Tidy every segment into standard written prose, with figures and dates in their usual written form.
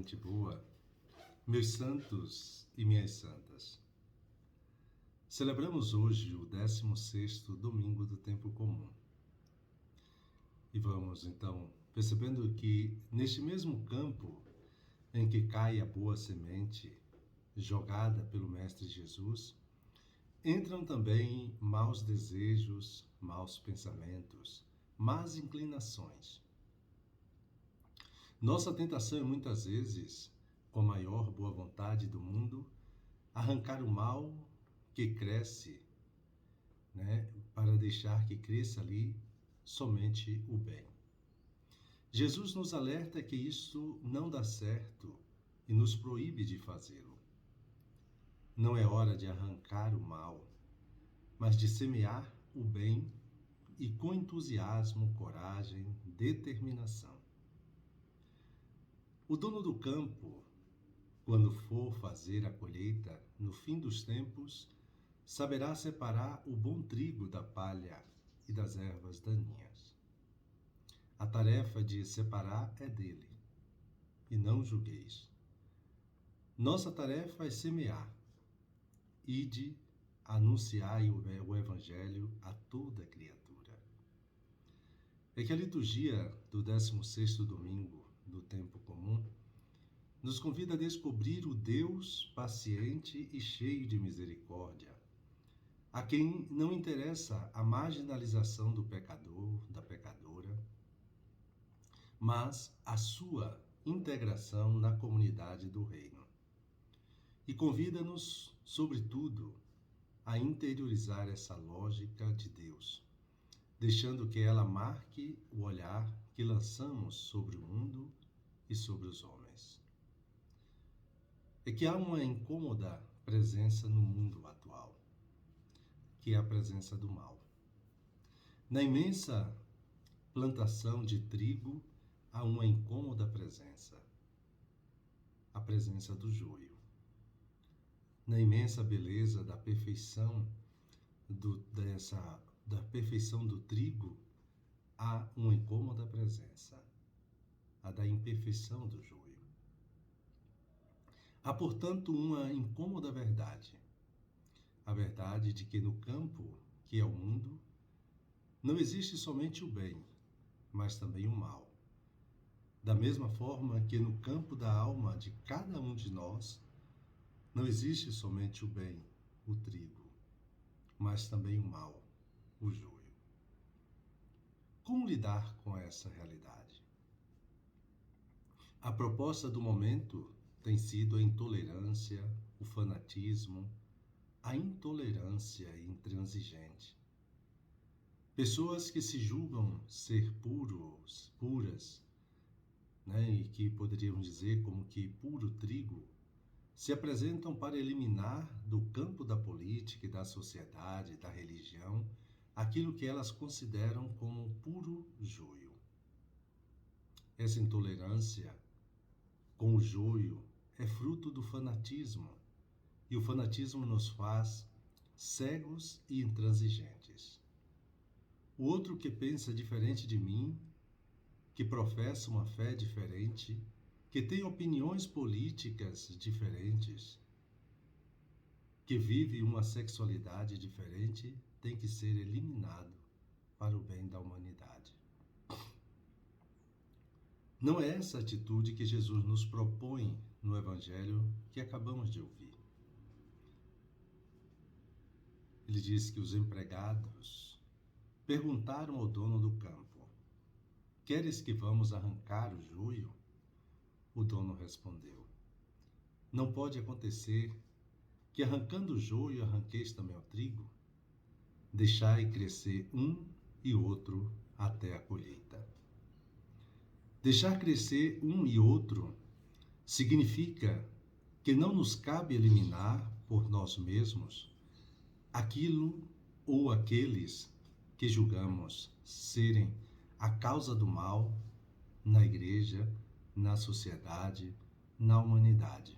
gente boa, meus santos e minhas santas. Celebramos hoje o 16º domingo do tempo comum. E vamos, então, percebendo que neste mesmo campo em que cai a boa semente, jogada pelo Mestre Jesus, entram também maus desejos, maus pensamentos, más inclinações. Nossa tentação é muitas vezes, com a maior boa vontade do mundo, arrancar o mal que cresce, para deixar que cresça ali somente o bem. Jesus nos alerta que isso não dá certo e nos proíbe de fazê-lo. Não é hora de arrancar o mal, mas de semear o bem e com entusiasmo, coragem, determinação. O dono do campo, quando for fazer a colheita, no fim dos tempos, saberá separar o bom trigo da palha e das ervas daninhas. A tarefa de separar é dele, e não julgueis. Nossa tarefa é semear. Ide, anunciai o Evangelho a toda criatura. É que a liturgia do 16º domingo do tempo comum nos convida a descobrir o Deus paciente e cheio de misericórdia, a quem não interessa a marginalização do pecador, da pecadora, mas a sua integração na comunidade do reino. E convida-nos, sobretudo, a interiorizar essa lógica de Deus, deixando que ela marque o olhar que lançamos sobre o mundo e sobre os homens. É que há uma incômoda presença no mundo atual, que é a presença do mal. Na imensa plantação de trigo, há uma incômoda presença, a presença do joio. Na imensa beleza da perfeição da perfeição do trigo, há uma incômoda presença, a da imperfeição do joio. Há, portanto, uma incômoda verdade, a verdade de que no campo, que é o mundo, não existe somente o bem, mas também o mal. Da mesma forma que no campo da alma de cada um de nós, não existe somente o bem, o trigo, mas também o mal, o joio. Como lidar com essa realidade? A proposta do momento tem sido a intolerância, o fanatismo, a intolerância intransigente. Pessoas que se julgam ser puras, e que poderíamos dizer como que puro trigo, se apresentam para eliminar do campo da política e da sociedade, da religião, aquilo que elas consideram como puro joio. Essa intolerância com o joio é fruto do fanatismo, e o fanatismo nos faz cegos e intransigentes. O outro que pensa diferente de mim, que professa uma fé diferente, que tem opiniões políticas diferentes, que vive uma sexualidade diferente, tem que ser eliminado para o bem da humanidade. Não é essa atitude que Jesus nos propõe no Evangelho que acabamos de ouvir. Ele diz que os empregados perguntaram ao dono do campo: "Queres que vamos arrancar o joio?" O dono respondeu: "Não pode acontecer que arrancando o joio arranqueis também o trigo? Deixai crescer um e outro até a colheita." Deixar crescer um e outro significa que não nos cabe eliminar por nós mesmos aquilo ou aqueles que julgamos serem a causa do mal na igreja, na sociedade, na humanidade.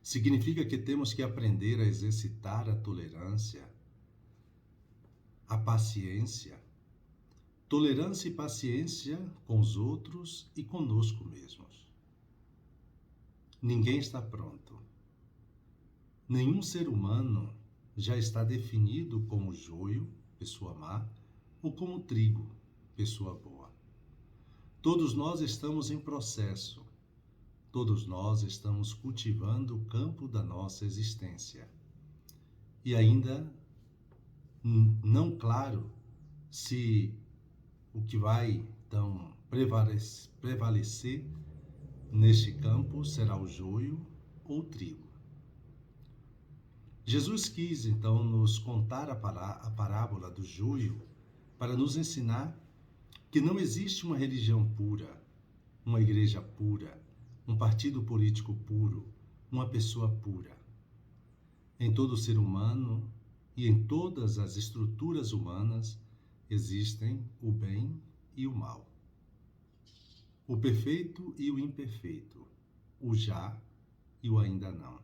Significa que temos que aprender a exercitar a tolerância, a paciência, tolerância e paciência com os outros e conosco mesmos. Ninguém está pronto. Nenhum ser humano já está definido como joio, pessoa má, ou como trigo, pessoa boa. Todos nós estamos em processo. Todos nós estamos cultivando o campo da nossa existência. E ainda não claro se o que vai, então, prevalecer neste campo será o joio ou o trigo. Jesus quis, então, nos contar a parábola do joio para nos ensinar que não existe uma religião pura, uma igreja pura, um partido político puro, uma pessoa pura. Em todo ser humano e em todas as estruturas humanas existem o bem e o mal, o perfeito e o imperfeito, o já e o ainda não,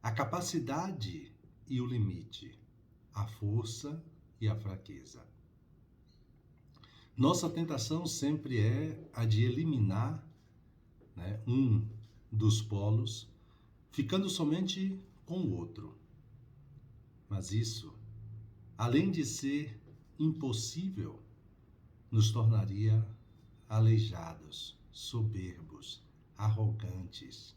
a capacidade e o limite, a força e a fraqueza. Nossa tentação sempre é a de eliminar, um dos polos, ficando somente com o outro. Mas isso, além de ser impossível, nos tornaria aleijados, soberbos, arrogantes,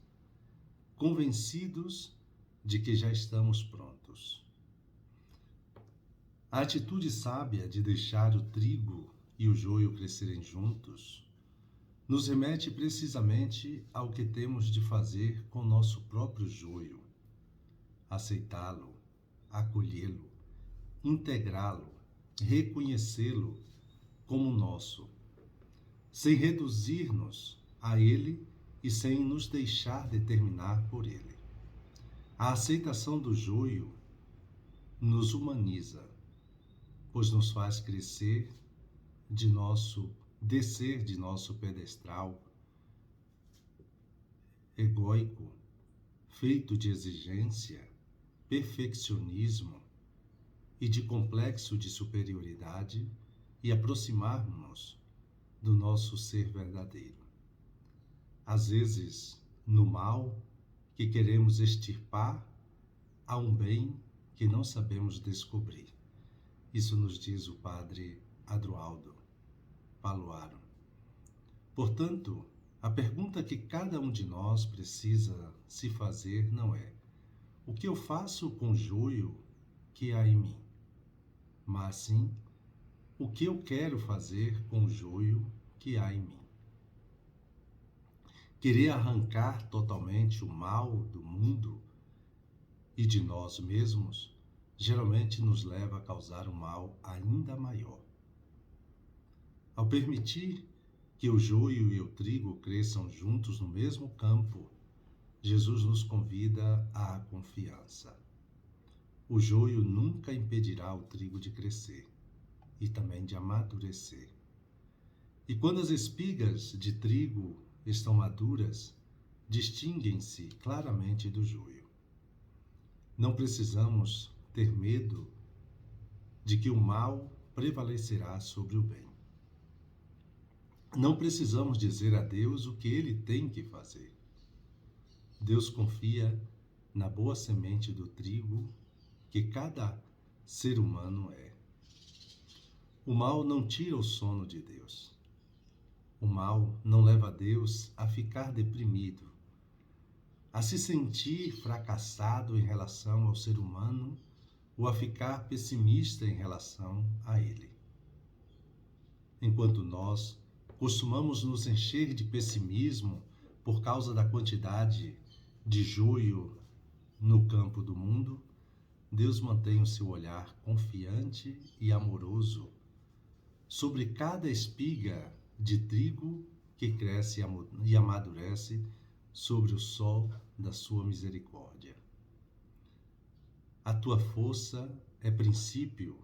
convencidos de que já estamos prontos. A atitude sábia de deixar o trigo e o joio crescerem juntos nos remete precisamente ao que temos de fazer com nosso próprio joio: aceitá-lo, acolhê-lo, integrá-lo, reconhecê-lo como nosso, sem reduzir-nos a ele e sem nos deixar determinar por ele. A aceitação do joio nos humaniza, pois nos faz descer de nosso pedestal egóico, feito de exigência, perfeccionismo e de complexo de superioridade, e aproximar-nos do nosso ser verdadeiro. Às vezes, no mal que queremos extirpar, há um bem que não sabemos descobrir. Isso nos diz o padre Adroaldo Paluaro. Portanto, a pergunta que cada um de nós precisa se fazer não é: o que eu faço com o joio que há em mim? Mas sim, o que eu quero fazer com o joio que há em mim? Querer arrancar totalmente o mal do mundo e de nós mesmos geralmente nos leva a causar um mal ainda maior. Ao permitir que o joio e o trigo cresçam juntos no mesmo campo, Jesus nos convida à confiança. O joio nunca impedirá o trigo de crescer e também de amadurecer. E quando as espigas de trigo estão maduras, distinguem-se claramente do joio. Não precisamos ter medo de que o mal prevalecerá sobre o bem. Não precisamos dizer a Deus o que Ele tem que fazer. Deus confia na boa semente do trigo que cada ser humano é. O mal não tira o sono de Deus. O mal não leva Deus a ficar deprimido, a se sentir fracassado em relação ao ser humano ou a ficar pessimista em relação a ele. Enquanto nós costumamos nos encher de pessimismo por causa da quantidade de joio no campo do mundo, Deus mantém o seu olhar confiante e amoroso sobre cada espiga de trigo que cresce e amadurece sobre o sol da sua misericórdia. A tua força é princípio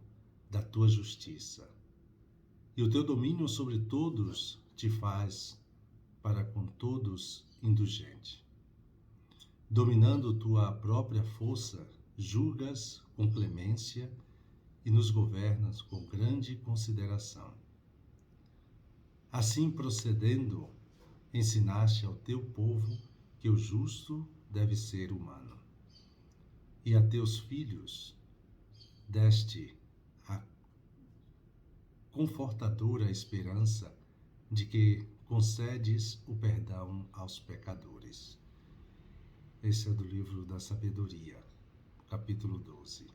da tua justiça, e o teu domínio sobre todos te faz para com todos indulgente. Dominando tua própria força, julgas com clemência e nos governas com grande consideração. Assim procedendo, ensinaste ao teu povo que o justo deve ser humano. E a teus filhos deste a confortadora esperança de que concedes o perdão aos pecadores. Esse é do livro da Sabedoria, capítulo 12.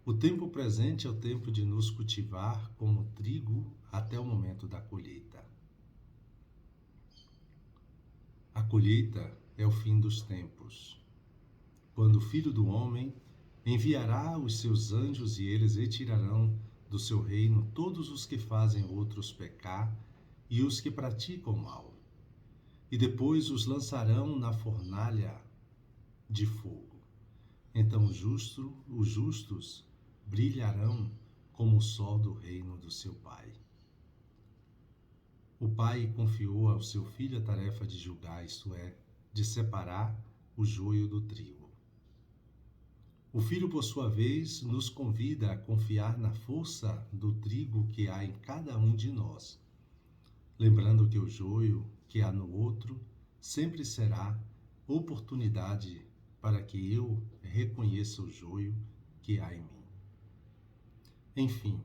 O tempo presente é o tempo de nos cultivar como trigo até o momento da colheita. A colheita é o fim dos tempos, quando o Filho do Homem enviará os seus anjos e eles retirarão do seu reino todos os que fazem outros pecar e os que praticam mal, e depois os lançarão na fornalha de fogo. Então os justos brilharão como o sol do reino do seu Pai. O Pai confiou ao seu Filho a tarefa de julgar, isto é, de separar o joio do trigo. O Filho, por sua vez, nos convida a confiar na força do trigo que há em cada um de nós, lembrando que o joio que há no outro sempre será oportunidade para que eu reconheça o joio que há em mim. Enfim,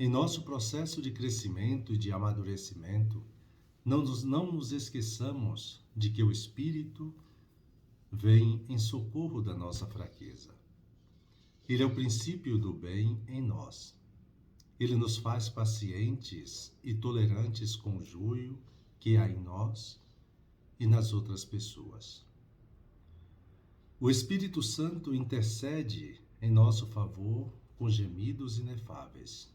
em nosso processo de crescimento e de amadurecimento, não nos esqueçamos de que o Espírito vem em socorro da nossa fraqueza. Ele é o princípio do bem em nós. Ele nos faz pacientes e tolerantes com o joio que há em nós e nas outras pessoas. O Espírito Santo intercede em nosso favor com gemidos inefáveis.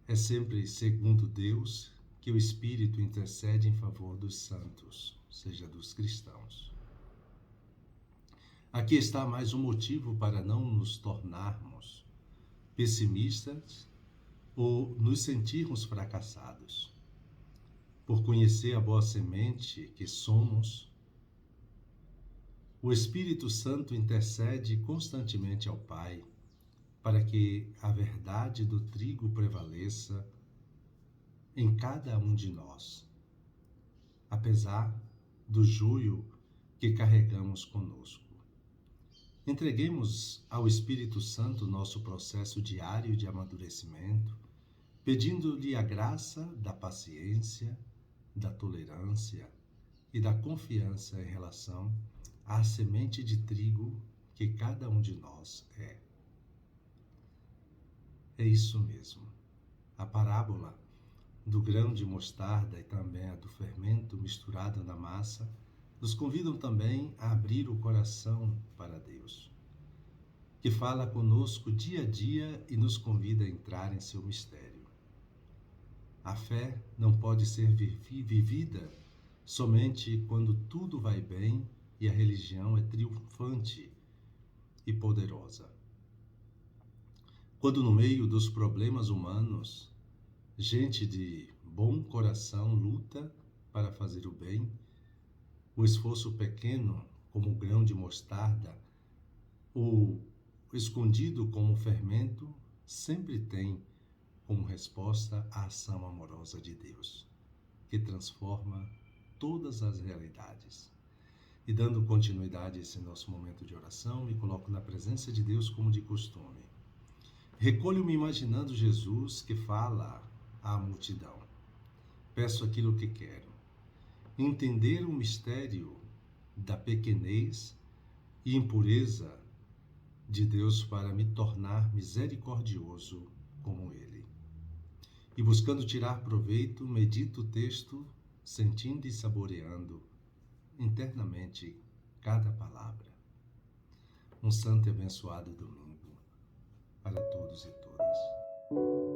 É sempre segundo Deus que o Espírito intercede em favor dos santos, ou seja, dos cristãos. Aqui está mais um motivo para não nos tornarmos pessimistas ou nos sentirmos fracassados. Por conhecer a boa semente que somos, o Espírito Santo intercede constantemente ao Pai para que a verdade do trigo prevaleça em cada um de nós, apesar do joio que carregamos conosco. Entreguemos ao Espírito Santo nosso processo diário de amadurecimento, pedindo-lhe a graça da paciência, da tolerância e da confiança em relação à semente de trigo que cada um de nós é. É isso mesmo. A parábola do grão de mostarda e também a do fermento misturado na massa nos convidam também a abrir o coração para Deus, que fala conosco dia a dia e nos convida a entrar em seu mistério. A fé não pode ser vivida somente quando tudo vai bem e a religião é triunfante e poderosa. Quando no meio dos problemas humanos, gente de bom coração luta para fazer o bem, o esforço pequeno, como o grão de mostarda, ou escondido como fermento, sempre tem como resposta a ação amorosa de Deus, que transforma todas as realidades. E dando continuidade a esse nosso momento de oração, me coloco na presença de Deus como de costume. Recolho-me imaginando Jesus que fala à multidão. Peço aquilo que quero. Entender o mistério da pequenez e impureza de Deus para me tornar misericordioso como Ele. E buscando tirar proveito, medito o texto, sentindo e saboreando internamente cada palavra. Um santo e abençoado domingo para todos e todas.